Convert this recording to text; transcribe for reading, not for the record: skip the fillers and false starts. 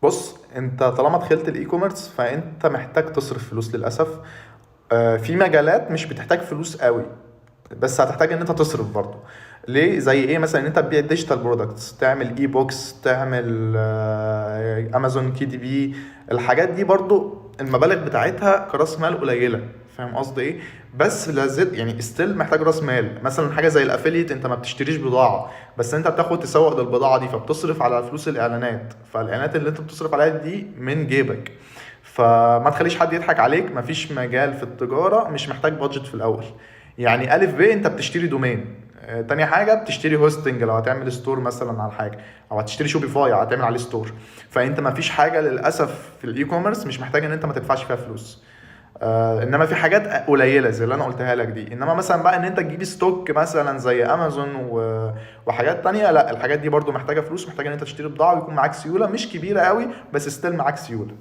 بص، انت طالما دخلت الاي كوميرس فانت محتاج تصرف فلوس للاسف. في مجالات مش بتحتاج فلوس قوي، بس هتحتاج ان انت تصرف برضه. ليه؟ زي ايه مثلا؟ ان انت تبيع ديجيتال برودكتس، تعمل اي بوكس، تعمل امازون كي دي بي. الحاجات دي برضه المبالغ بتاعتها كراس مال قليله. فاهم قصدي ايه؟ بس لازم يعني استيل محتاج راس مال. مثلا حاجه زي الافيليت، انت ما بتشتريش بضاعه، بس انت بتاخد تسوق للبضاعه دي، فبتصرف على فلوس الاعلانات، فالاعلانات اللي انت بتصرف عليها دي من جيبك. فما تخليش حد يضحك عليك، مفيش مجال في التجارة مش محتاج بادجت في الأول. يعني ألف ب انت بتشتري دومين، تاني حاجة بتشتري هوستنج لو هتعمل ستور مثلا على حاجة، او هتشتري شوبيفاي هتعمل عليه ستور. فانت مفيش حاجة للأسف في الاي كوميرس مش محتاج ان انت ما تدفعش فيها فلوس. انما في حاجات قليله زي اللي انا قلتها لك دي. انما مثلا بقى ان انت تجيب ستوك مثلا زي امازون وحاجات تانية، لا، الحاجات دي برضو محتاجه فلوس، محتاجه ان انت تشتري بضاعه ويكون معاك سيوله مش كبيره قوي، بس ستيل معاك سيوله.